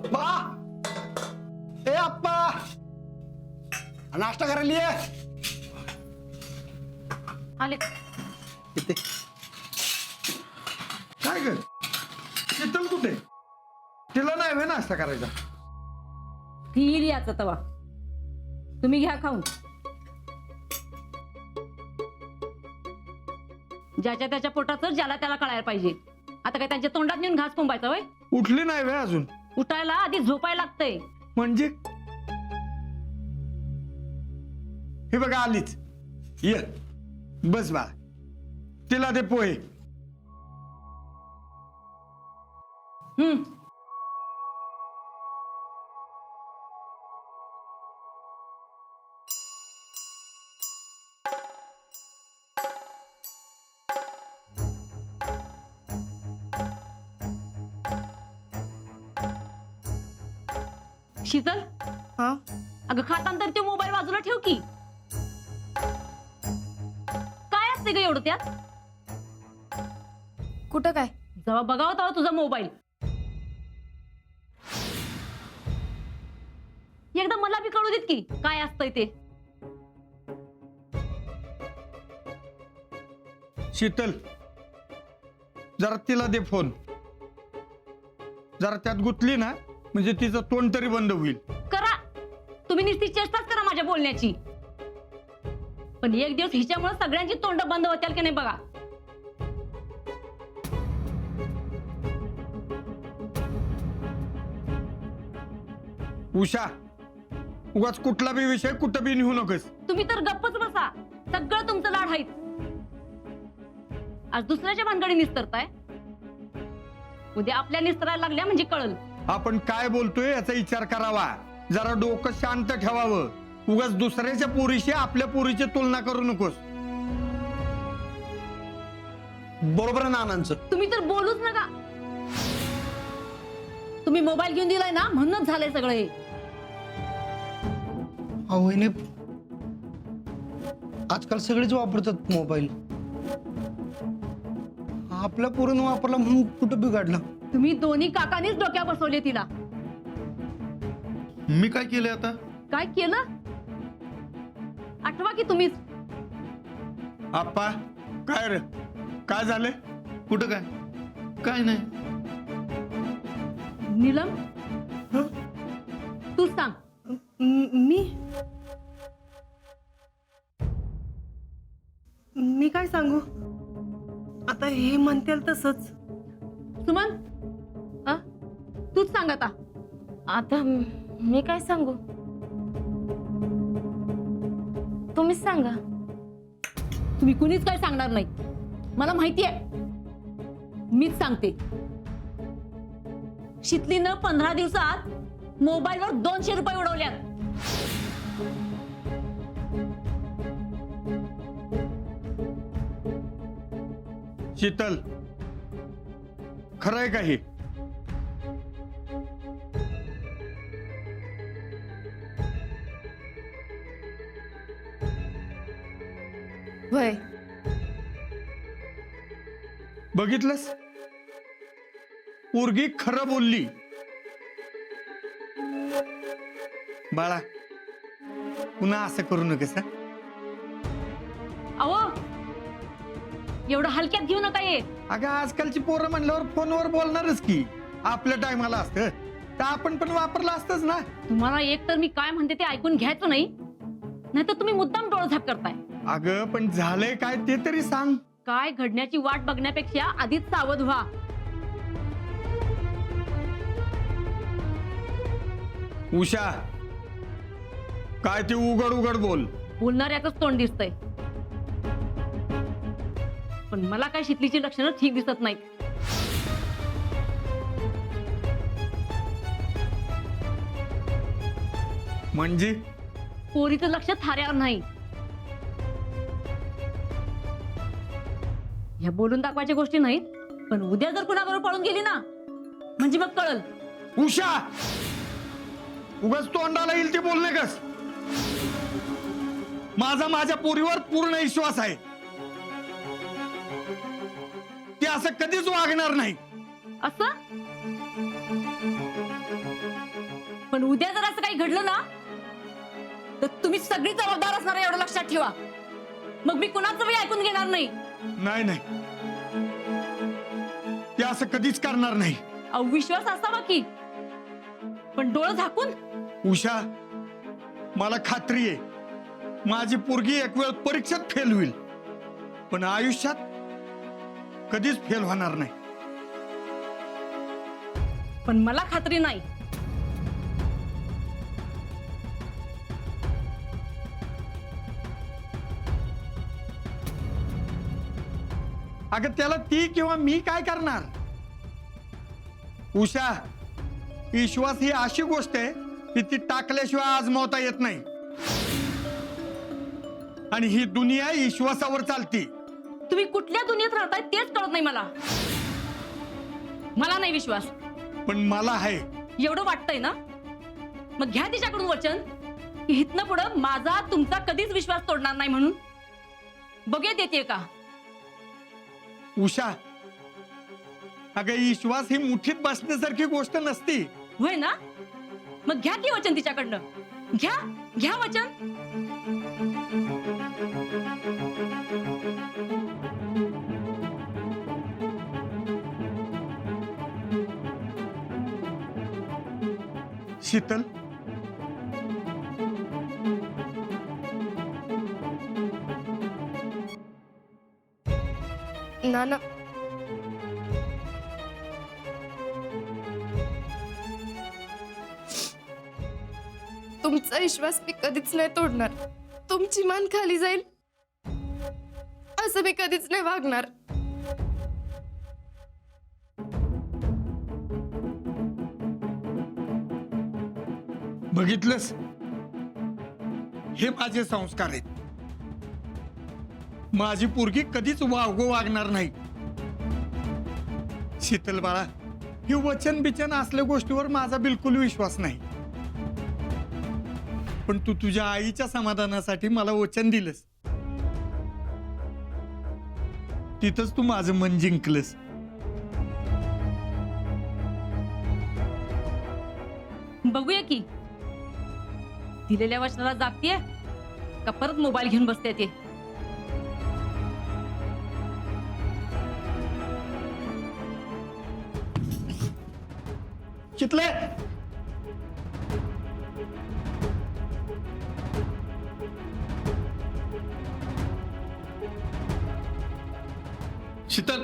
अप्पा, ए अप्पा, नाश्ता करायला ये. आले. किती काय ग शीतल कुठे? तिला नाही व्हय नाश्ता करायचा? ती येईल याचा तवा. तुम्ही घ्या खाऊन. ज्याच्या त्याच्या पोटाचं ज्याला त्याला कळायला पाहिजे. आता काय त्यांच्या तोंडात नेऊन घास कोंबायचा वय? उठली नाही व्हय अजून? उठायला आधी झोपायला लागतंय. म्हणजे हे बघा आलीच. ये बस बा, तिला दे पोहे. शीतल, हा अगं खाताना तर तो मोबाईल बाजूला ठेव की. काय असते ग एवढं त्यात? कुठं काय? जेव्हा बघावं तेव्हा तुझा मोबाईल. एकदा मला बी कळू देत की काय असतंय ते. शीतल, जरा तिला दे फोन. जरा त्यात गुतली ना म्हणजे तिचं तोंड तरी बंद होईल. करा तुम्ही नुसती चेष्टाच करा माझ्या बोलण्याची. पण एक दिवस हिच्यामुळे सगळ्यांची तोंड बंद होतील की नाही बघा. उषा, उगाच कुठला बी विषय कुठं बी निघू नकोस. तुम्ही तर गप्पच बसा. सगळं तुमचं लाड आहेत. आज दुसऱ्याच्या भानगडी निस्तरताय. उद्या आपल्या निस्तरायला लागल्या म्हणजे कळल. आपण काय बोलतोय याचा विचार करावा. जरा डोकं शांत ठेवावं. उगाच दुसऱ्याच्या पोरीशी आपल्या पोरीची तुलना करू नकोस. बरोबर आहे नानांचं. तुम्ही तर बोलूच नका. तुम्ही मोबाईल घेऊन दिलाय ना म्हणूनच झालंय सगळं हे. वहिनी, आजकाल सगळेच वापरतात मोबाईल. आपल्या पोरीनं वापरला म्हणून कुठं बिघडला? तुम्ही दोन्ही काकांनीच डोक्या बसवले तिला. मी काय केलंय आता? काय केलं आठवा की तुम्हीच. आप्पा, काय रे, काय झाले? कुठं काय? काय नाही. नीलम, तूच सांग. मी काय सांगू? आता हे म्हणतील तसंच. सुमन, तूच सांग आता. आता मी काय सांगू? तुम्हीच सांगा. तुम्ही कुणीच काय सांगणार नाही. मला माहिती आहे. मीच सांगते. शीतलीनं 15 दिवसात मोबाईलवर 200 रुपये उडवल्यात. शीतल, खरंय का हे? वय बघितलंस, पोरगी खरं बोलली. बाळा, पुन्हा असं करू नकोस. अहो, एवढं हलक्यात घेऊ नका ये. अगं आजकालची पोरं म्हणल्यावर फोनवर बोलणारच की. आपल्या टायमाला असतं तर आपण पण वापरलं असतंच ना. तुम्हाला एक तर मी काय म्हणते ते ऐकून घ्यायचं नाही, नाहीतर तुम्ही मुद्दाम डोळझाप करताय. अगं पण झालंय काय ते तरी सांग. काय घडण्याची वाट बघण्यापेक्षा आधीच सावध व्हा. उषा, काय ते उघड उघड बोल. बोलणाऱ्याच तोंड दिसतंय. पण मला काय शीतलीची लक्षणं ठीक दिसत नाहीत. म्हणजे पोरीचं लक्ष थाऱ्यावर नाही. ह्या बोलून दाखवायच्या गोष्टी नाहीत. पण उद्या जर कुणाबरोबर पळून गेली ना म्हणजे मग कळल. उषा, उगाच तोंडाला येईल ते बोल नकस. माझ्या पोरीवर पूर्ण विश्वास आहे. ते असं कधीच वागणार नाही. असं पण उद्या जर असं काही घडलं ना तर तुम्ही सगळी जबाबदार असणार आहे, एवढं लक्षात ठेवा. मग मी कुणाचं बी ऐकून घेणार नाही. नाही नाही, ते असं कधीच करणार नाही. अहो, विश्वास असावा की, पण डोळं झाकून. उषा, मला खात्री आहे माझी पोरगी एक वेळ परीक्षेत फेल होईल, पण आयुष्यात कधीच फेल होणार नाही. पण मला खात्री नाही. अगं त्याला ती किंवा मी काय करणार? उषा, विश्वास ही अशी गोष्ट आहे की ती टाकल्याशिवाय आजमावता येत नाही. आणि ही दुनिया विश्वासावर चालती. तुम्ही कुठल्या दुनियेत राहताय तेच कळत नाही मला. मला नाही विश्वास. पण मला आहे. एवढं वाटतंय ना, मग घ्या तिच्याकडून वचन की इथनं पुढं माझा तुमचा कधीच विश्वास तोडणार नाही म्हणून. बघूया देते का. उषा, अगं विश्वास ही मुठीत बसण्यासारखी गोष्ट नसती. होय ना, मग घ्या की वचन तिच्याकडनं. घ्या घ्या वचन. शीतल, नाना, तुमचा विश्वास मी कधीच नाही तोडणार. तुमची मान खाली जाईल असं मी कधीच नाही वागणार. बघितलंस, हे माझे संस्कार आहेत. माझी पोरगी कधीच वागो वागणार नाही. शीतल बाळा, ही वचन बिचन असल्या गोष्टीवर माझा बिलकुल विश्वास नाही. पण तू तुझ्या आईच्या समाधानासाठी मला वचन दिलंस, तिथंच तू माझं मन जिंकलंस. बघूया की दिलेल्या वचनाला जागतीये का परत मोबाईल घेऊन बसते ते. चितले, शीतल,